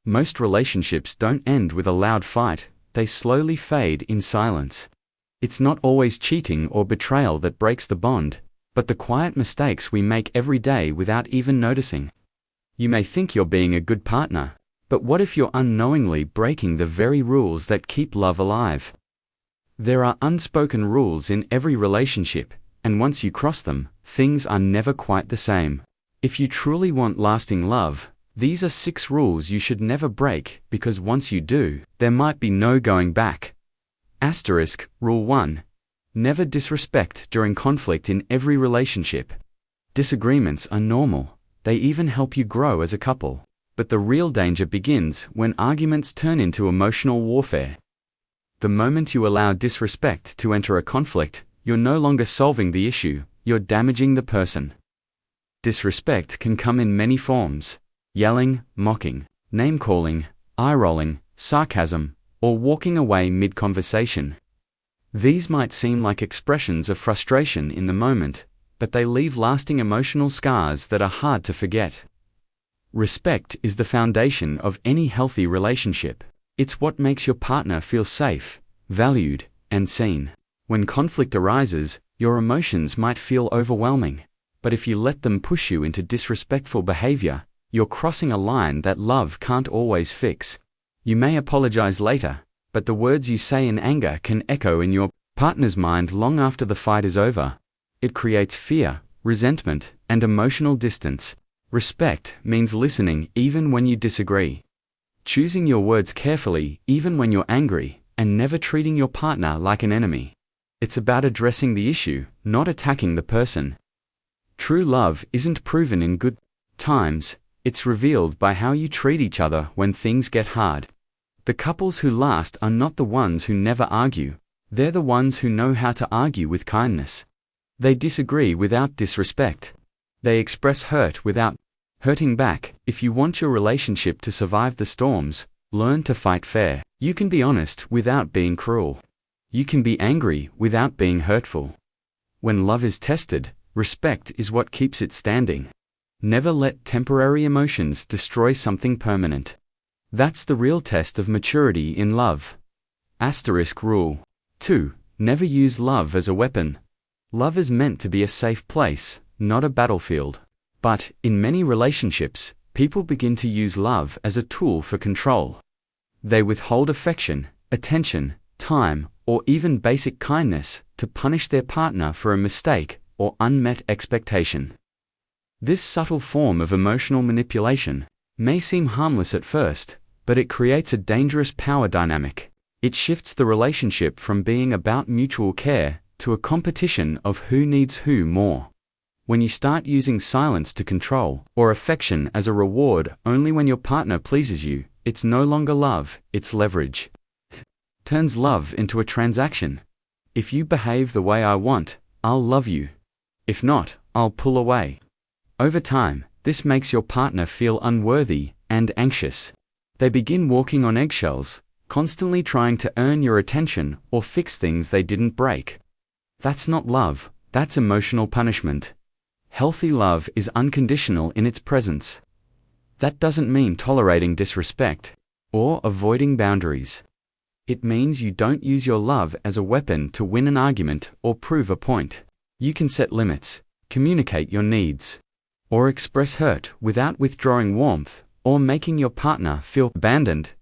Most relationships don't end with a loud fight, they slowly fade in silence. It's not always cheating or betrayal that breaks the bond, but the quiet mistakes we make every day without even noticing. You may think you're being a good partner, but what if you're unknowingly breaking the very rules that keep love alive? There are unspoken rules in every relationship, and once you cross them, things are never quite the same. If you truly want lasting love, these are 6 rules you should never break, because once you do, there might be no going back. Rule 1. Never disrespect during conflict in every relationship. Disagreements are normal, they even help you grow as a couple. But the real danger begins when arguments turn into emotional warfare. The moment you allow disrespect to enter a conflict, you're no longer solving the issue, you're damaging the person. Disrespect can come in many forms: yelling, mocking, name-calling, eye-rolling, sarcasm, or walking away mid-conversation. These might seem like expressions of frustration in the moment, but they leave lasting emotional scars that are hard to forget. Respect is the foundation of any healthy relationship. It's what makes your partner feel safe, valued, and seen. When conflict arises, your emotions might feel overwhelming, but if you let them push you into disrespectful behavior, you're crossing a line that love can't always fix. You may apologize later, but the words you say in anger can echo in your partner's mind long after the fight is over. It creates fear, resentment, and emotional distance. Respect means listening even when you disagree, choosing your words carefully even when you're angry, and never treating your partner like an enemy. It's about addressing the issue, not attacking the person. True love isn't proven in good times, it's revealed by how you treat each other when things get hard. The couples who last are not the ones who never argue, they're the ones who know how to argue with kindness. They disagree without disrespect. They express hurt without hurting back. If you want your relationship to survive the storms, learn to fight fair. You can be honest without being cruel. You can be angry without being hurtful. When love is tested, respect is what keeps it standing. Never let temporary emotions destroy something permanent. That's the real test of maturity in love. Rule 2. Never use love as a weapon. Love is meant to be a safe place, not a battlefield. But, in many relationships, people begin to use love as a tool for control. They withhold affection, attention, time, or even basic kindness to punish their partner for a mistake or unmet expectation. This subtle form of emotional manipulation may seem harmless at first, but it creates a dangerous power dynamic. It shifts the relationship from being about mutual care to a competition of who needs who more. When you start using silence to control, or affection as a reward only when your partner pleases you, it's no longer love, it's leverage. Turns love into a transaction. If you behave the way I want, I'll love you. If not, I'll pull away. Over time, this makes your partner feel unworthy and anxious. They begin walking on eggshells, constantly trying to earn your attention or fix things they didn't break. That's not love, that's emotional punishment. Healthy love is unconditional in its presence. That doesn't mean tolerating disrespect or avoiding boundaries. It means you don't use your love as a weapon to win an argument or prove a point. You can set limits, communicate your needs, or express hurt without withdrawing warmth or making your partner feel abandoned.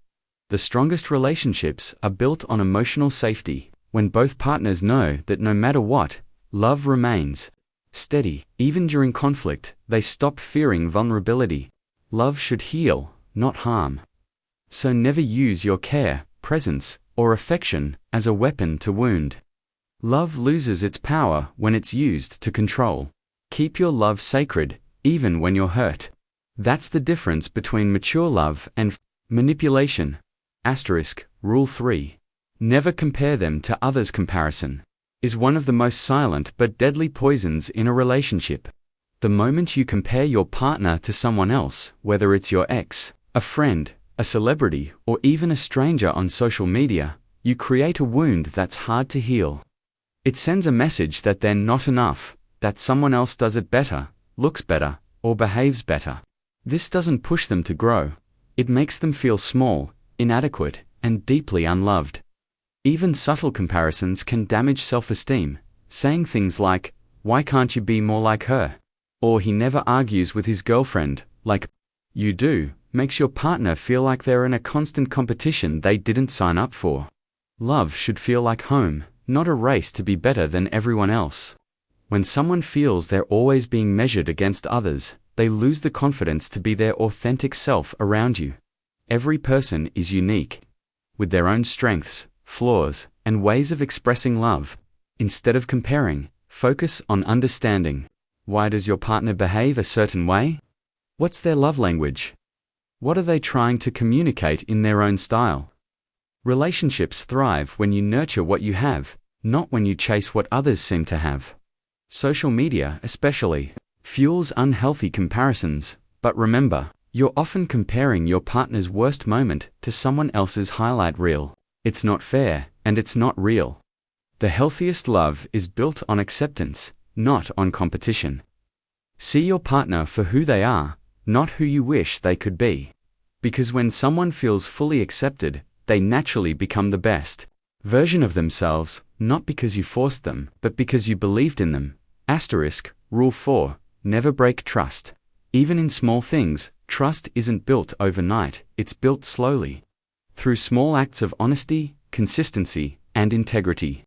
The strongest relationships are built on emotional safety, when both partners know that no matter what, love remains steady. Even during conflict, they stop fearing vulnerability. Love should heal, not harm. So never use your care, presence, or affection as a weapon to wound. Love loses its power when it's used to control. Keep your love sacred, even when you're hurt. That's the difference between mature love and manipulation. Rule 3. Never compare them to others. Comparison is one of the most silent but deadly poisons in a relationship. The moment you compare your partner to someone else, whether it's your ex, a friend, a celebrity, or even a stranger on social media, you create a wound that's hard to heal. It sends a message that they're not enough, that someone else does it better, looks better, or behaves better. This doesn't push them to grow. It makes them feel small, inadequate, and deeply unloved. Even subtle comparisons can damage self-esteem, saying things like, "Why can't you be more like her?" Or "He never argues with his girlfriend, like you do," makes your partner feel like they're in a constant competition they didn't sign up for. Love should feel like home, not a race to be better than everyone else. When someone feels they're always being measured against others, they lose the confidence to be their authentic self around you. Every person is unique, with their own strengths, flaws, and ways of expressing love. Instead of comparing, focus on understanding. Why does your partner behave a certain way? What's their love language? What are they trying to communicate in their own style? Relationships thrive when you nurture what you have, not when you chase what others seem to have. Social media, especially, fuels unhealthy comparisons, but remember, you're often comparing your partner's worst moment to someone else's highlight reel. It's not fair, and it's not real. The healthiest love is built on acceptance, not on competition. See your partner for who they are, not who you wish they could be. Because when someone feels fully accepted, they naturally become the best version of themselves, not because you forced them, but because you believed in them. Rule 4. Never break trust. Even in small things, trust isn't built overnight, it's built slowly. Through small acts of honesty, consistency, and integrity.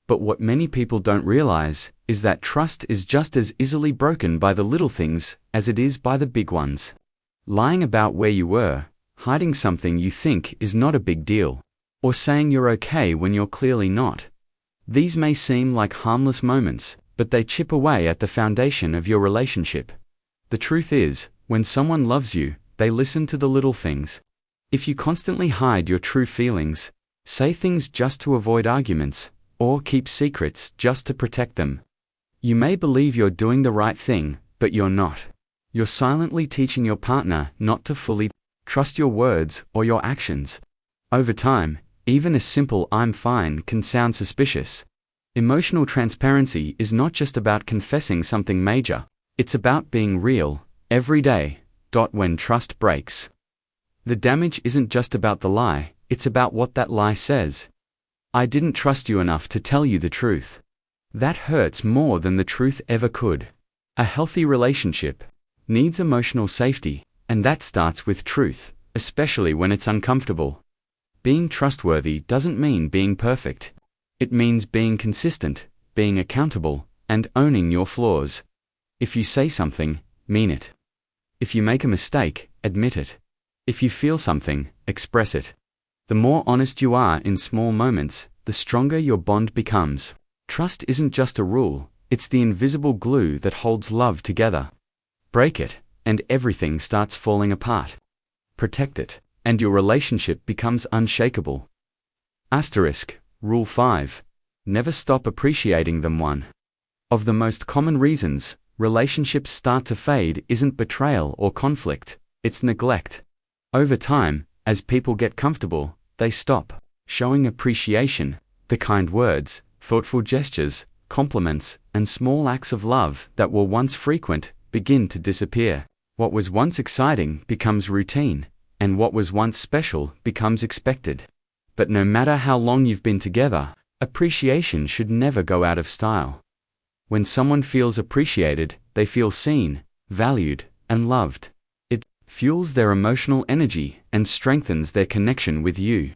But what many people don't realize is that trust is just as easily broken by the little things as it is by the big ones. Lying about where you were, hiding something you think is not a big deal, or saying you're okay when you're clearly not. These may seem like harmless moments, but they chip away at the foundation of your relationship. The truth is, when someone loves you, they listen to the little things. If you constantly hide your true feelings, say things just to avoid arguments, or keep secrets just to protect them, you may believe you're doing the right thing, but you're not. You're silently teaching your partner not to fully trust your words or your actions. Over time, even a simple "I'm fine" can sound suspicious. Emotional transparency is not just about confessing something major, it's about being real, every day. When trust breaks, the damage isn't just about the lie, it's about what that lie says. "I didn't trust you enough to tell you the truth." That hurts more than the truth ever could. A healthy relationship needs emotional safety, and that starts with truth, especially when it's uncomfortable. Being trustworthy doesn't mean being perfect. It means being consistent, being accountable, and owning your flaws. If you say something, mean it. If you make a mistake, admit it. If you feel something, express it. The more honest you are in small moments, the stronger your bond becomes. Trust isn't just a rule, it's the invisible glue that holds love together. Break it, and everything starts falling apart. Protect it, and your relationship becomes unshakable. Rule 5. Never stop appreciating them. One of the most common reasons relationships start to fade isn't betrayal or conflict, it's neglect. Over time, as people get comfortable, they stop showing appreciation. The kind words, thoughtful gestures, compliments, and small acts of love that were once frequent begin to disappear. What was once exciting becomes routine, and what was once special becomes expected. But no matter how long you've been together, appreciation should never go out of style. When someone feels appreciated, they feel seen, valued, and loved. It fuels their emotional energy and strengthens their connection with you.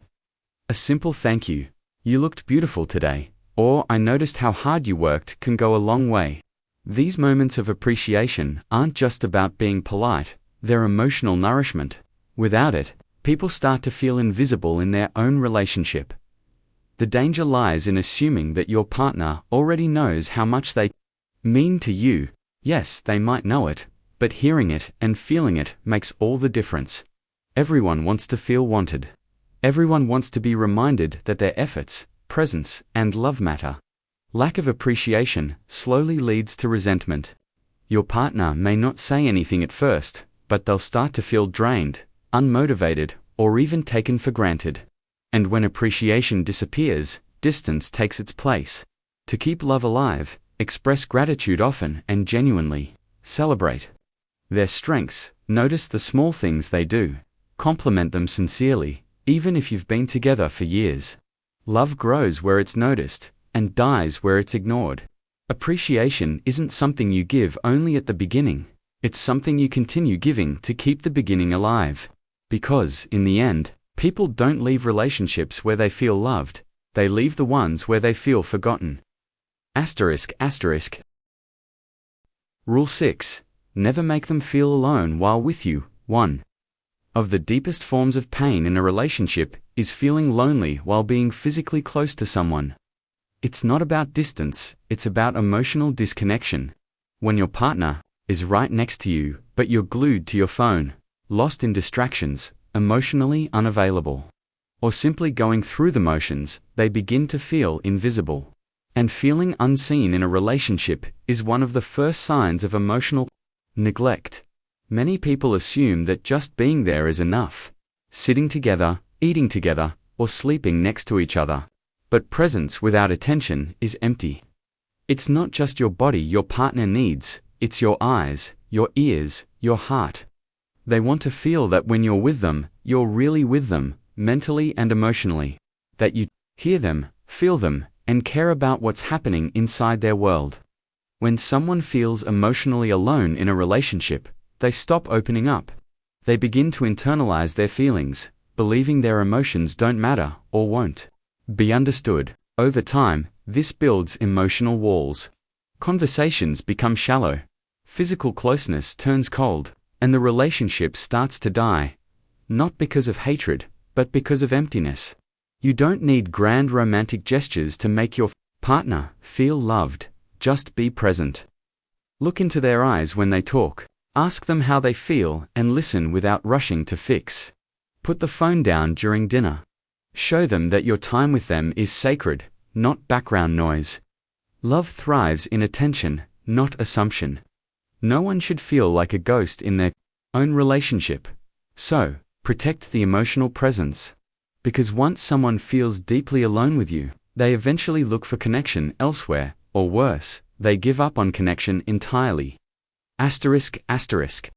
A simple "thank you, you looked beautiful today," or "I noticed how hard you worked" can go a long way. These moments of appreciation aren't just about being polite, they're emotional nourishment. Without it, people start to feel invisible in their own relationship. The danger lies in assuming that your partner already knows how much they mean to you. Yes, they might know it, but hearing it and feeling it makes all the difference. Everyone wants to feel wanted. Everyone wants to be reminded that their efforts, presence, and love matter. Lack of appreciation slowly leads to resentment. Your partner may not say anything at first, but they'll start to feel drained, unmotivated, or even taken for granted. And when appreciation disappears, distance takes its place. To keep love alive, express gratitude often and genuinely. Celebrate their strengths, notice the small things they do, Compliment them sincerely, even if you've been together for years. Love grows where it's noticed, and dies where it's ignored. Appreciation isn't something you give only at the beginning. It's something you continue giving to keep the beginning alive. Because, in the end, people don't leave relationships where they feel loved, they leave the ones where they feel forgotten. ***. Rule 6. Never make them feel alone while with you. 1. Of the deepest forms of pain in a relationship is feeling lonely while being physically close to someone. It's not about distance, it's about emotional disconnection. When your partner is right next to you, but you're glued to your phone, lost in distractions, emotionally unavailable, or simply going through the motions, they begin to feel invisible. And feeling unseen in a relationship is one of the first signs of emotional neglect. Many people assume that just being there is enough. Sitting together, eating together, or sleeping next to each other. But presence without attention is empty. It's not just your body your partner needs, it's your eyes, your ears, your heart. They want to feel that when you're with them, you're really with them, mentally and emotionally. That you hear them, feel them, and care about what's happening inside their world. When someone feels emotionally alone in a relationship, they stop opening up. They begin to internalize their feelings, believing their emotions don't matter or won't be understood. Over time, this builds emotional walls. Conversations become shallow. Physical closeness turns cold, and the relationship starts to die. Not because of hatred, but because of emptiness. You don't need grand romantic gestures to make your partner feel loved. Just be present. Look into their eyes when they talk. Ask them how they feel and listen without rushing to fix. Put the phone down during dinner. Show them that your time with them is sacred, not background noise. Love thrives in attention, not assumption. No one should feel like a ghost in their own relationship. So, protect the emotional presence. Because once someone feels deeply alone with you, they eventually look for connection elsewhere, or worse, they give up on connection entirely. ***.